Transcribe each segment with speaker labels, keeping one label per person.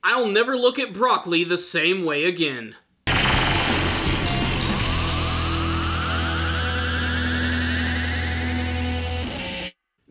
Speaker 1: I'll never look at broccoli the same way again.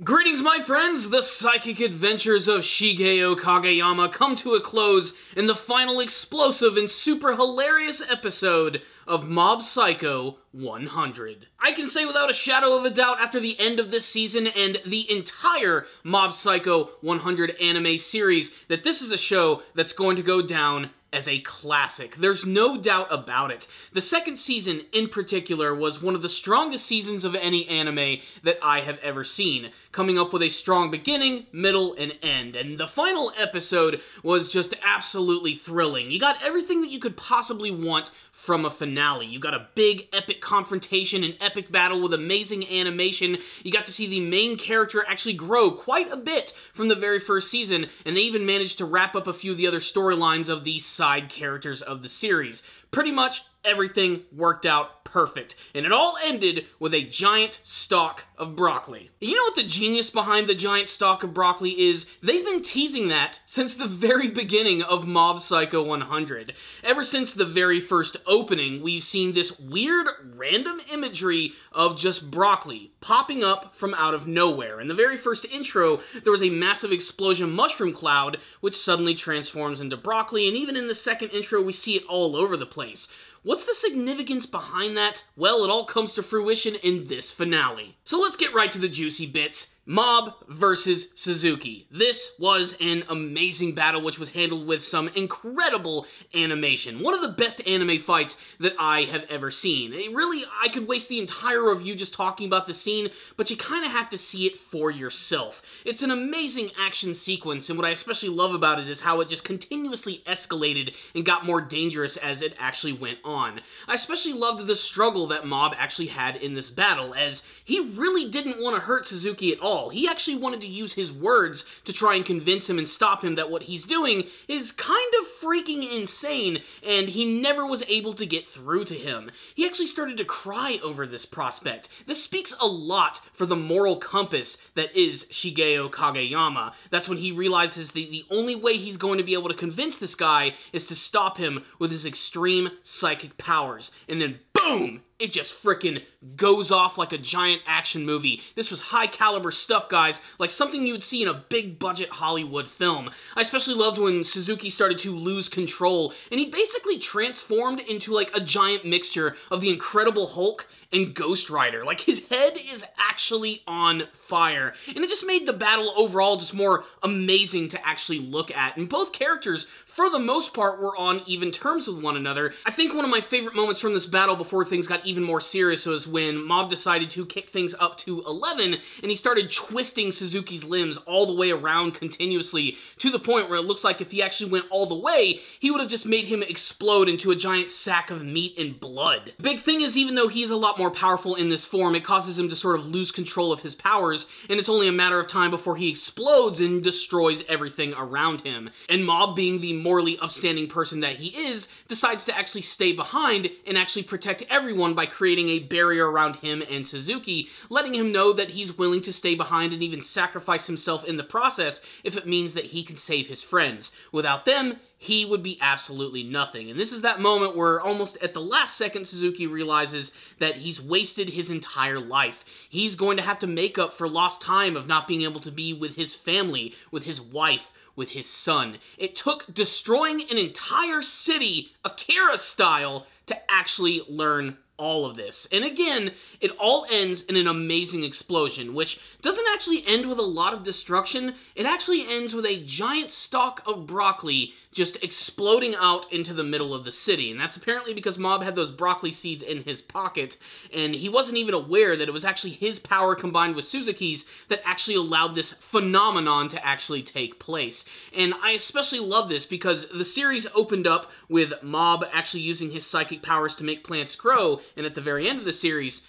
Speaker 1: Greetings, my friends! The psychic adventures of Shigeo Kageyama come to a close in the final explosive and super hilarious episode of Mob Psycho 100. I can say without a shadow of a doubt after the end of this season and the entire Mob Psycho 100 anime series that this is a show that's going to go down as a classic. There's no doubt about it. The second season, in particular, was one of the strongest seasons of any anime that I have ever seen, coming up with a strong beginning, middle, and end. And the final episode was just absolutely thrilling. You got everything that you could possibly want from a finale. You got a big, epic confrontation, an epic battle with amazing animation. You got to see the main character actually grow quite a bit from the very first season, and they even managed to wrap up a few of the other storylines of the side characters of the series. Pretty much everything worked out perfect, and it all ended with a giant stalk of broccoli. You know what the genius behind the giant stalk of broccoli is? They've been teasing that since the very beginning of Mob Psycho 100. Ever since the very first opening, we've seen this weird, random imagery of just broccoli popping up from out of nowhere. In the very first intro, there was a massive explosion mushroom cloud, which suddenly transforms into broccoli, and even in the second intro, we see it all over the place. What's the significance behind that? Well, it all comes to fruition in this finale. So let's get right to the juicy bits. Mob versus Suzuki. This was an amazing battle which was handled with some incredible animation. One of the best anime fights that I have ever seen. Really, I could waste the entire review just talking about the scene, but you kind of have to see it for yourself. It's an amazing action sequence, and what I especially love about it is how it just continuously escalated and got more dangerous as it actually went on. I especially loved the struggle that Mob actually had in this battle, as he really didn't want to hurt Suzuki at all. He actually wanted to use his words to try and convince him and stop him that what he's doing is kind of freaking insane, and he never was able to get through to him. He actually started to cry over this prospect. This speaks a lot for the moral compass that is Shigeo Kageyama. That's when he realizes the only way he's going to be able to convince this guy is to stop him with his extreme psychic powers. And then boom! It just frickin' goes off like a giant action movie. This was high caliber stuff, guys, like something you would see in a big budget Hollywood film. I especially loved when Suzuki started to lose control, and he basically transformed into like a giant mixture of the Incredible Hulk and Ghost Rider. Like, his head is actually on fire, and it just made the battle overall just more amazing to actually look at. And both characters, for the most part, were on even terms with one another. I think one of my favorite moments from this battle before things got even more serious was when Mob decided to kick things up to 11, and he started twisting Suzuki's limbs all the way around continuously, to the point where it looks like if he actually went all the way, he would have just made him explode into a giant sack of meat and blood. The big thing is, even though he's a lot more powerful in this form, it causes him to sort of lose control of his powers, and it's only a matter of time before he explodes and destroys everything around him. And Mob, being the morally upstanding person that he is, decides to actually stay behind and actually protect everyone by creating a barrier around him and Suzuki, letting him know that he's willing to stay behind and even sacrifice himself in the process if it means that he can save his friends. Without them, he would be absolutely nothing. And this is that moment where almost at the last second Suzuki realizes that he's wasted his entire life. He's going to have to make up for lost time of not being able to be with his family, with his wife, with his son. It took destroying an entire city, Akira style, to actually learn all of this. And again, it all ends in an amazing explosion, which doesn't actually end with a lot of destruction. It actually ends with a giant stalk of broccoli just exploding out into the middle of the city. And that's apparently because Mob had those broccoli seeds in his pocket, and he wasn't even aware that it was actually his power combined with Suzuki's that actually allowed this phenomenon to actually take place. And I especially love this because the series opened up with Mob actually using his psychic powers to make plants grow, and at the very end of the series,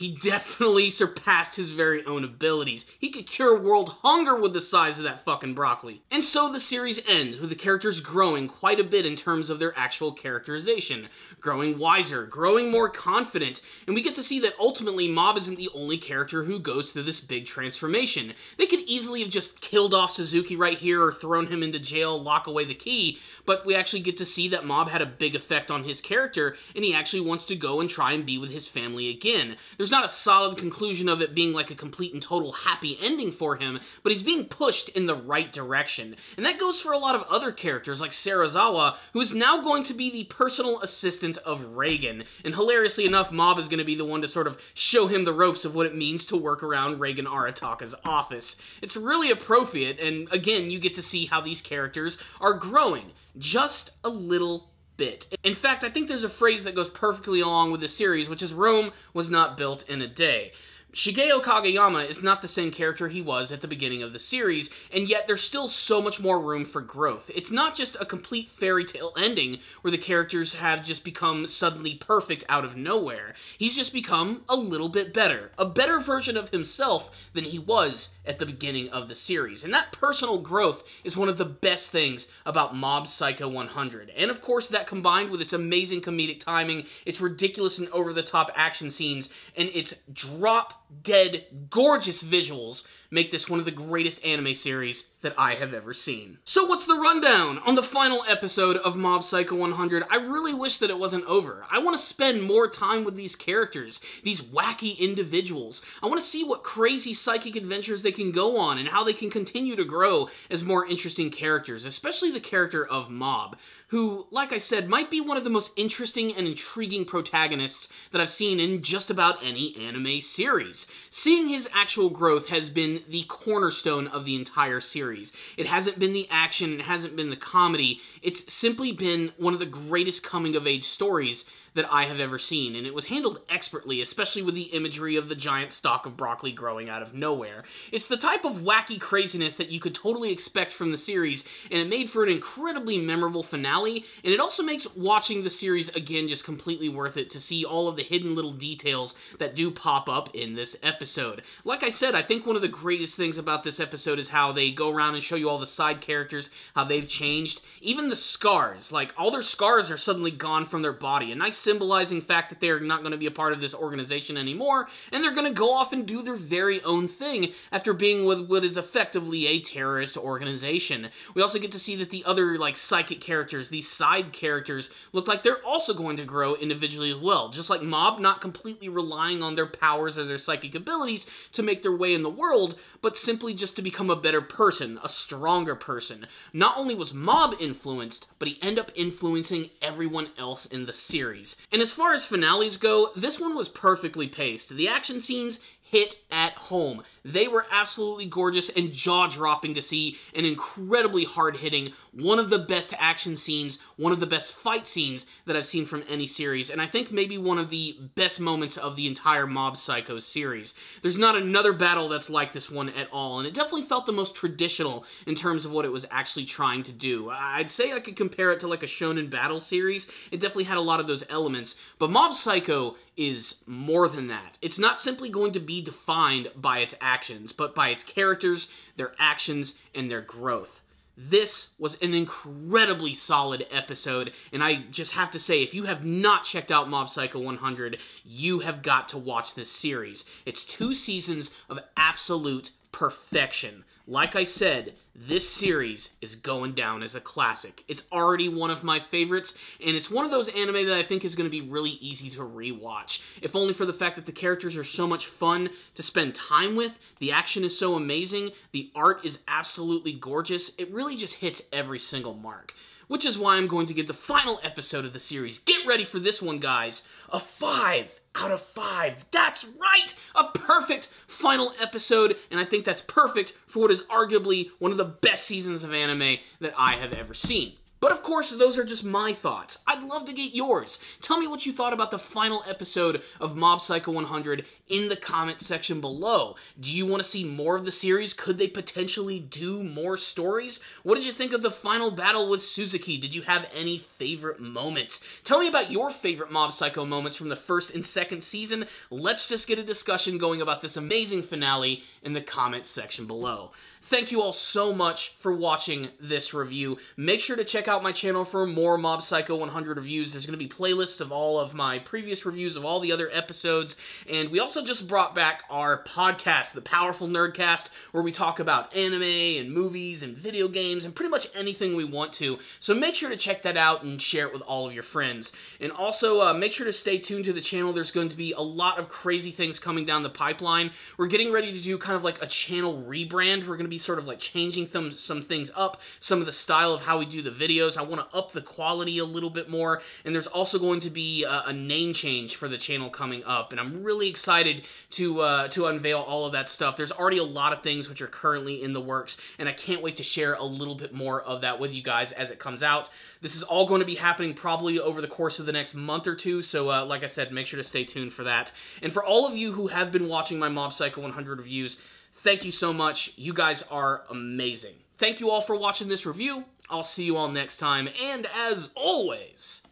Speaker 1: He definitely surpassed his very own abilities. He could cure world hunger with the size of that fucking broccoli. And so the series ends with the characters growing quite a bit in terms of their actual characterization, growing wiser, growing more confident, and we get to see that ultimately Mob isn't the only character who goes through this big transformation. They could easily have just killed off Suzuki right here or thrown him into jail, lock away the key, but we actually get to see that Mob had a big effect on his character, and he actually wants to go and try and be with his family again. There's not a solid conclusion of it being like a complete and total happy ending for him, but he's being pushed in the right direction. And that goes for a lot of other characters like Serizawa, who is now going to be the personal assistant of Reagan. And hilariously enough, Mob is going to be the one to sort of show him the ropes of what it means to work around Reagan Arataka's office. It's really appropriate, and again, you get to see how these characters are growing just a little bit. In fact, I think there's a phrase that goes perfectly along with this series, which is Rome was not built in a day. Shigeo Kageyama is not the same character he was at the beginning of the series, and yet there's still so much more room for growth. It's not just a complete fairy tale ending where the characters have just become suddenly perfect out of nowhere. He's just become a little bit better. A better version of himself than he was at the beginning of the series. And that personal growth is one of the best things about Mob Psycho 100. And of course, that combined with its amazing comedic timing, its ridiculous and over-the-top action scenes, and its drop-dead gorgeous visuals make this one of the greatest anime series that I have ever seen. So what's the rundown on the final episode of Mob Psycho 100? I really wish that it wasn't over. I want to spend more time with these characters, these wacky individuals. I want to see what crazy psychic adventures they can go on and how they can continue to grow as more interesting characters, especially the character of Mob, who, like I said, might be one of the most interesting and intriguing protagonists that I've seen in just about any anime series. Seeing his actual growth has been the cornerstone of the entire series. It hasn't been the action, it hasn't been the comedy, it's simply been one of the greatest coming-of-age stories that I have ever seen, and it was handled expertly, especially with the imagery of the giant stalk of broccoli growing out of nowhere. It's the type of wacky craziness that you could totally expect from the series, and it made for an incredibly memorable finale, and it also makes watching the series again just completely worth it to see all of the hidden little details that do pop up in this episode. Like I said, I think one of the greatest things about this episode is how they go around and show you all the side characters, how they've changed. Even the scars, like all their scars are suddenly gone from their body. A nice symbolizing fact that they're not going to be a part of this organization anymore, and they're going to go off and do their very own thing after being with what is effectively a terrorist organization. We also get to see that the other, like, psychic characters, these side characters, look like they're also going to grow individually as well. Just like Mob, not completely relying on their powers or their psychic abilities to make their way in the world, but simply just to become a better person, a stronger person. Not only was Mob influenced, but he ended up influencing everyone else in the series. And as far as finales go, this one was perfectly paced. The action scenes hit at home. They were absolutely gorgeous and jaw-dropping to see, and incredibly hard-hitting. One of the best action scenes, one of the best fight scenes that I've seen from any series, and I think maybe one of the best moments of the entire Mob Psycho series. There's not another battle that's like this one at all, and it definitely felt the most traditional in terms of what it was actually trying to do. I'd say I could compare it to like a shonen battle series. It definitely had a lot of those elements, but Mob Psycho is more than that. It's not simply going to be defined by its actions, but by its characters, their actions, and their growth. This was an incredibly solid episode, and I just have to say, if you have not checked out Mob Psycho 100, you have got to watch this series. It's 2 seasons of absolute perfection. Like I said, this series is going down as a classic. It's already one of my favorites, and it's one of those anime that I think is going to be really easy to rewatch. If only for the fact that the characters are so much fun to spend time with, the action is so amazing, the art is absolutely gorgeous, it really just hits every single mark. Which is why I'm going to give the final episode of the series, get ready for this one, guys, a 5 out of 5. That's right! A perfect final episode, and I think that's perfect for what is arguably one of the best seasons of anime that I have ever seen. But of course, those are just my thoughts. I'd love to get yours. Tell me what you thought about the final episode of Mob Psycho 100 in the comment section below. Do you want to see more of the series? Could they potentially do more stories? What did you think of the final battle with Suzuki? Did you have any favorite moments? Tell me about your favorite Mob Psycho moments from the first and second season. Let's just get a discussion going about this amazing finale in the comment section below. Thank you all so much for watching this review. Make sure to check out my channel for more Mob Psycho 100 reviews. There's going to be playlists of all of my previous reviews of all the other episodes. And we also just brought back our podcast, The Powerful Nerdcast, where we talk about anime and movies and video games and pretty much anything we want to. So make sure to check that out and share it with all of your friends. And also make sure to stay tuned to the channel. There's going to be a lot of crazy things coming down the pipeline. We're getting ready to do kind of like a channel rebrand. We're going to be sort of like changing some things up, some of the style of how we do the videos. I want to up the quality a little bit more, and there's also going to be a name change for the channel coming up, and I'm really excited to unveil all of that stuff. There's already a lot of things which are currently in the works, and I can't wait to share a little bit more of that with you guys as it comes out. This is all going to be happening probably over the course of the next month or two, so like I said, make sure to stay tuned for that. And for all of you who have been watching my Mob Psycho 100 reviews, thank you so much. You guys are amazing. Thank you all for watching this review. I'll see you all next time. And as always,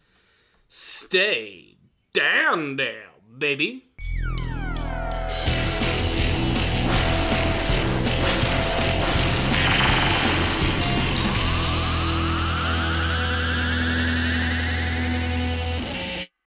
Speaker 1: stay down there, baby.